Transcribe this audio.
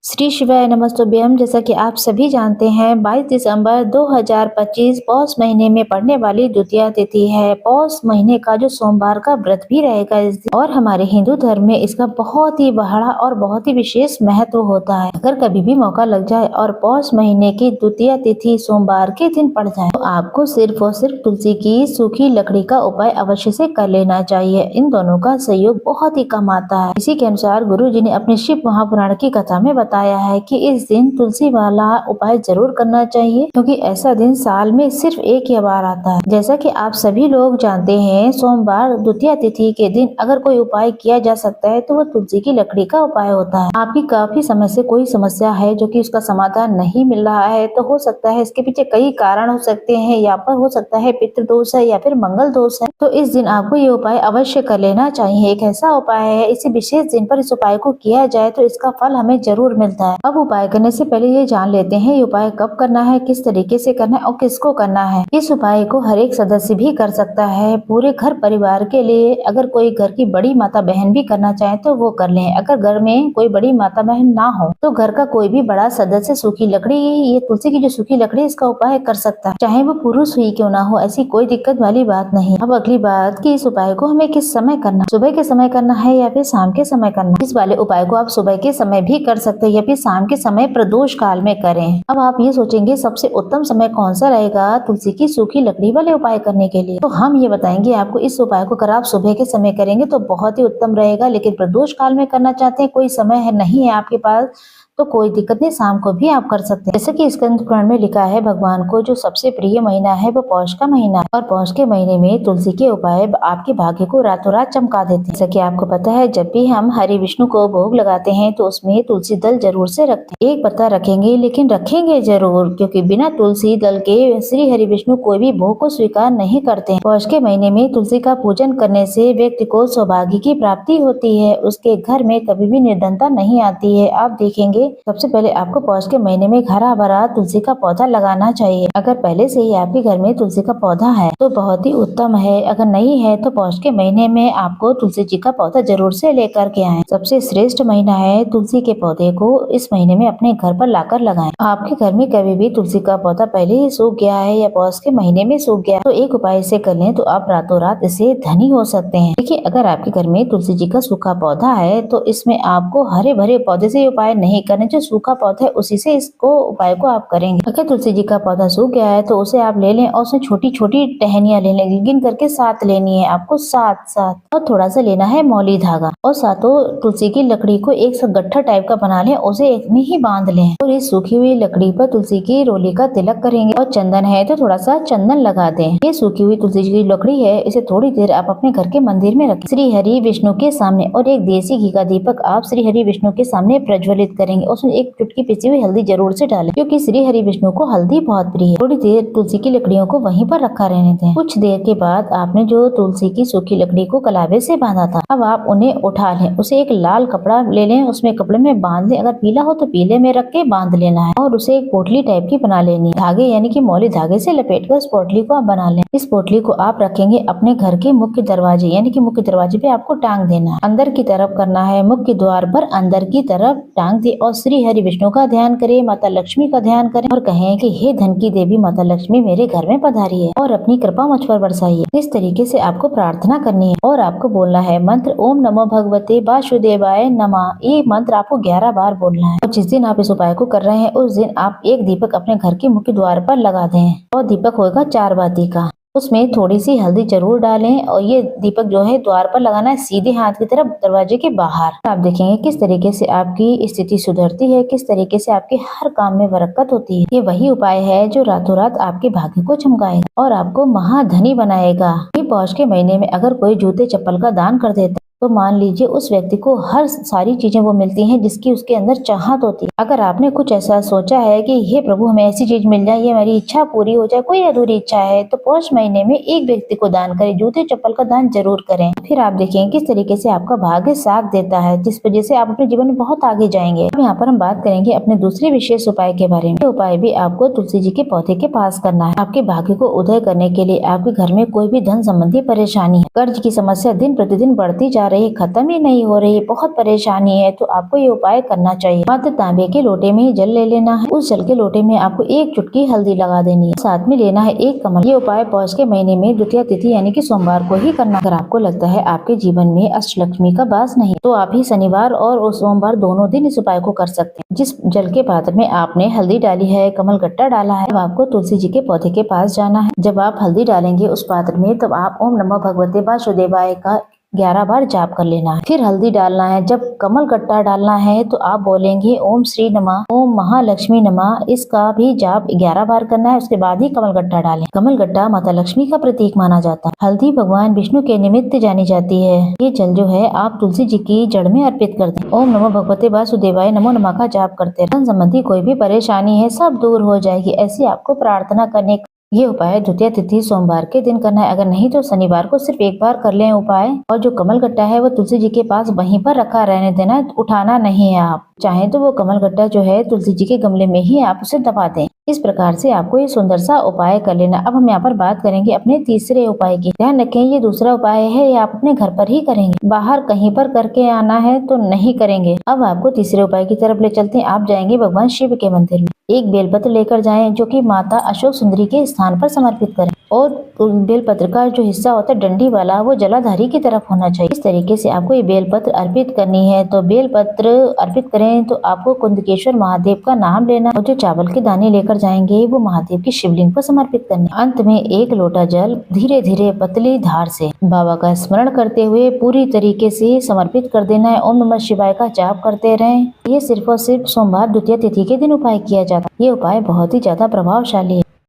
श्री शिवाय नमस्तुभ्यम। जैसा कि आप सभी जानते हैं 22 दिसंबर 2025 पौष महीने में पड़ने वाली द्वितीया तिथि है। पौष महीने का जो सोमवार का व्रत भी रहेगा इस दिन, और हमारे हिंदू धर्म में इसका बहुत ही बड़ा और बहुत ही विशेष महत्व होता है। अगर कभी भी मौका लग जाए और पौष महीने की द्वितीया तिथि सोमवार के दिन पड़ जाए तो आपको सिर्फ और सिर्फ तुलसी की सूखी लकड़ी का उपाय अवश्य से कर लेना चाहिए। इन दोनों का सहयोग बहुत ही कम आता है। इसी के अनुसार गुरु जी ने अपने शिव महापुराण की कथा में बताया है कि इस दिन तुलसी वाला उपाय जरूर करना चाहिए, क्योंकि ऐसा दिन साल में सिर्फ एक ही बार आता है। जैसा कि आप सभी लोग जानते हैं, सोमवार द्वितीया तिथि के दिन अगर कोई उपाय किया जा सकता है तो वो तुलसी की लकड़ी का उपाय होता है। आपकी काफी समय से कोई समस्या है जो कि उसका समाधान नहीं मिल रहा है, तो हो सकता है इसके पीछे कई कारण हो सकते हैं। यहाँ पर हो सकता है पितृ दोष है या फिर मंगल दोष है, तो इस दिन आपको ये उपाय अवश्य कर लेना चाहिए। एक ऐसा उपाय है, इसी विशेष दिन पर इस उपाय को किया जाए तो इसका फल हमें जरूर मिलता है। अब उपाय करने से पहले ये जान लेते हैं ये उपाय कब करना है, किस तरीके से करना है और किसको करना है। इस उपाय को हर एक सदस्य भी कर सकता है, पूरे घर परिवार के लिए। अगर कोई घर की बड़ी माता बहन भी करना चाहे तो वो कर लें। अगर घर में कोई बड़ी माता बहन ना हो तो घर का कोई भी बड़ा सदस्य सूखी लकड़ी, ये तुलसी की जो सूखी लकड़ी, इसका उपाय कर सकता है, चाहे वो पुरुष ही क्यों ना हो। ऐसी कोई दिक्कत वाली बात नहीं। अब अगली बात कि इस उपाय को हमें किस समय करना, सुबह के समय करना है या फिर शाम के समय करना। इस वाले उपाय को आप सुबह के समय भी कर सकते हैं या फिर शाम के समय प्रदोष काल में करें। अब आप ये सोचेंगे सबसे उत्तम समय कौन सा रहेगा तुलसी की सूखी लकड़ी वाले उपाय करने के लिए, तो हम ये बताएंगे आपको इस उपाय को अगर आप सुबह के समय करेंगे तो बहुत ही उत्तम रहेगा। लेकिन प्रदोष काल में करना चाहते हैं, कोई समय है नहीं है आपके पास, तो कोई दिक्कत नहीं, शाम को भी आप कर सकते हैं। जैसे कि स्कंद पुराण में लिखा है, भगवान को जो सबसे प्रिय महीना है वो पौष का महीना है, और पौष के महीने में तुलसी के उपाय आपके भाग्य को रातों रात चमका देते हैं। जैसा कि आपको पता है, जब भी हम हरि विष्णु को भोग लगाते हैं तो उसमें तुलसी दल जरूर से रखते हैं। एक पत्ता रखेंगे, लेकिन रखेंगे जरूर, क्योंकि बिना तुलसी दल के श्री हरि विष्णु कोई भी भोग को स्वीकार नहीं करते हैं। पौष के महीने में तुलसी का पूजन करने से व्यक्ति को सौभाग्य की प्राप्ति होती है, उसके घर में कभी भी निर्धनता नहीं आती है। आप देखेंगे सबसे पहले आपको पौष के महीने में हरा भरा तुलसी का पौधा लगाना चाहिए। अगर पहले से ही आपके घर में तुलसी का पौधा है तो बहुत ही उत्तम है, अगर नहीं है तो पौष के महीने में आपको तुलसी जी का पौधा जरूर से लेकर के आए। सबसे श्रेष्ठ महीना है, तुलसी के पौधे को इस महीने में अपने घर पर लाकर लगाएं। आपके घर में कभी भी तुलसी का पौधा पहले ही सूख गया है या पौष के महीने में सूख गया तो एक उपाय से कर लें तो आप रातों रात इससे धनी हो सकते हैं। देखिए, अगर आपके घर में तुलसी जी का सूखा पौधा है तो इसमें आपको हरे भरे पौधे से उपाय नहीं करने, जो सूखा पौधा है उसी से इसको उपाय को आप करेंगे। अगर तुलसी जी का पौधा सूख गया है तो उसे आप ले लें और उसमें छोटी छोटी टहनियां ले लें, गिन करके 7 लेनी है आपको, 7 और थोड़ा सा लेना है मौली धागा, और सातों तुलसी की लकड़ी को एक सा गट्ठा टाइप का बना लें, उसे एक में ही बांध लें और इस सूखी हुई लकड़ी पर तुलसी की रोली का तिलक करेंगे। और चंदन है तो थोड़ा सा चंदन लगा दें। ये सूखी हुई तुलसी की लकड़ी है, इसे थोड़ी देर आप अपने घर के मंदिर में रखें, श्री हरि विष्णु के सामने, और एक देसी घी का दीपक आप श्री हरि विष्णु के सामने प्रज्वलित करेंगे। उसमें एक चुटकी पिसी हुई हल्दी जरूर से डालें, क्योंकि श्री हरि विष्णु को हल्दी बहुत प्रिय है। थोड़ी देर तुलसी की लकड़ियों को वहीं पर रखा रहने दें। कुछ देर के बाद आपने जो तुलसी की सूखी लकड़ी को कलावे से बांधा था, अब आप उन्हें उठा लें, उसे एक लाल कपड़ा ले लें, उसमें कपड़े में बांध लें, अगर पीला हो तो पीले में रख के बांध लेना है, और उसे एक पोटली टाइप की बना लेनी है। धागे यानी कि मौली धागे से लपेटकर इस पोटली को आप बना लें। इस पोटली को आप रखेंगे अपने घर के मुख्य दरवाजे, यानी कि मुख्य दरवाजे पे आपको टांग देना है, अंदर की तरफ करना है, मुख्य द्वार पर अंदर की तरफ टांग दे, और श्री हरि विष्णु का ध्यान करें, माता लक्ष्मी का ध्यान करें और कहें कि हे धन की देवी माता लक्ष्मी मेरे घर में पधारी है और अपनी कृपा मुझ पर बरसाइए। इस तरीके से आपको प्रार्थना करनी है और आपको बोलना है मंत्र ओम नमो भगवते वासुदेवाय नमः। ये मंत्र आपको 11 बार बोलना है। और जिस दिन आप इस उपाय को कर रहे हैं उस दिन आप एक दीपक अपने घर के मुख्य द्वार पर लगा दें, और दीपक होगा 4 बाती का, उसमें थोड़ी सी हल्दी जरूर डालें, और ये दीपक जो है द्वार पर लगाना है सीधे हाथ की तरफ, दरवाजे के बाहर। आप देखेंगे किस तरीके से आपकी स्थिति सुधरती है, किस तरीके से आपके हर काम में बरकत होती है। ये वही उपाय है जो रातों रात आपके भाग्य को चमकाएगा और आपको महाधनी बनाएगा। पौष के महीने में अगर कोई जूते चप्पल का दान कर देता तो मान लीजिए उस व्यक्ति को हर सारी चीजें वो मिलती हैं जिसकी उसके अंदर चाहत होती है। अगर आपने कुछ ऐसा सोचा है कि हे प्रभु हमें ऐसी चीज मिल जाए, ये मेरी इच्छा पूरी हो जाए, कोई अधूरी इच्छा है, तो पौष महीने में एक व्यक्ति को दान करें, जूते चप्पल का दान जरूर करें। फिर आप देखेंगे किस तरीके से आपका भाग्य साथ देता है, जिस वजह से आप अपने जीवन में बहुत आगे जाएंगे। अब यहाँ पर हम बात करेंगे अपने दूसरे विशेष उपाय के बारे में। ये उपाय भी आपको तुलसी जी के पौधे के पास करना है। आपके भाग्य को उदय करने के लिए आपके घर में कोई भी धन संबंधी परेशानी है, कर्ज की समस्या दिन प्रतिदिन बढ़ती जा रही है, खत्म ही नहीं हो रही, बहुत परेशानी है, तो आपको ये उपाय करना चाहिए। मात्र तांबे के लोटे में ही जल ले लेना है। उस जल के लोटे में आपको 1 चुटकी हल्दी लगा देनी है। साथ में लेना है 1 कमल। ये उपाय पौष के महीने में द्वितीया तिथि यानी कि सोमवार को ही करना। अगर आपको लगता है आपके जीवन में अष्टलक्ष्मी का वास नहीं, तो आप ही शनिवार और सोमवार दोनों दिन इस उपाय को कर सकते हैं। जिस जल के पात्र में आपने हल्दी डाली है, कमल गट्टा डाला है, अब आपको तुलसी जी के पौधे के पास जाना है। जब आप हल्दी डालेंगे उस पात्र में, तब आप ओम नमः भगवते वासुदेवाय का 11 बार जाप कर लेना है। फिर हल्दी डालना है। जब कमल गट्टा डालना है तो आप बोलेंगे ओम श्री नमः, ओम महालक्ष्मी नमः। इसका भी जाप 11 बार करना है। उसके बाद ही कमल गट्टा डालें। कमल गट्टा माता लक्ष्मी का प्रतीक माना जाता है। हल्दी भगवान विष्णु के निमित्त जानी जाती है। ये जल जो है आप तुलसी जी की जड़ में अर्पित कर दें। ओम नमः भगवते वासुदेवाय नमो नमः का जाप करते हैं। धन संबंधी कोई भी परेशानी है सब दूर हो जाएगी। ऐसी आपको प्रार्थना करने ये उपाय द्वितीया तिथि सोमवार के दिन करना है। अगर नहीं तो शनिवार को सिर्फ 1 बार कर लें उपाय। और जो कमल गट्टा है वो तुलसी जी के पास वहीं पर रखा रहने देना, उठाना नहीं है। आप चाहें तो वो कमल गट्टा जो है तुलसी जी के गमले में ही आप उसे दबा दें। इस प्रकार से आपको ये सुंदर सा उपाय कर लेना। अब हम यहाँ पर बात करेंगे अपने तीसरे उपाय की। ध्यान रखें ये दूसरा उपाय है, ये आप अपने घर पर ही करेंगे, बाहर कहीं पर करके आना है तो नहीं करेंगे। अब आपको तीसरे उपाय की तरफ ले चलते हैं। आप जाएंगे भगवान शिव के मंदिर में। एक बेलपत्र लेकर जाएं जो कि माता अशोक सुंदरी के स्थान पर समर्पित करें। और बेलपत्र का जो हिस्सा होता है डंडी वाला, वो जलाधारी की तरफ होना चाहिए। इस तरीके से आपको ये बेलपत्र अर्पित करनी है। तो बेलपत्र अर्पित करें तो आपको कुंदकेश्वर महादेव का नाम लेना, और जो चावल के दाने लेकर जाएंगे वो महादेव की शिवलिंग पर समर्पित करने। अंत में 1 लोटा जल धीरे धीरे पतली धार से बाबा का स्मरण करते हुए पूरी तरीके से समर्पित कर देना है। ओम नमः शिवाय का जाप करते रहें। ये सिर्फ और सिर्फ सोमवार द्वितीया तिथि के दिन उपाय किया जाता है। ये उपाय बहुत ही ज्यादा प्रभावशाली है।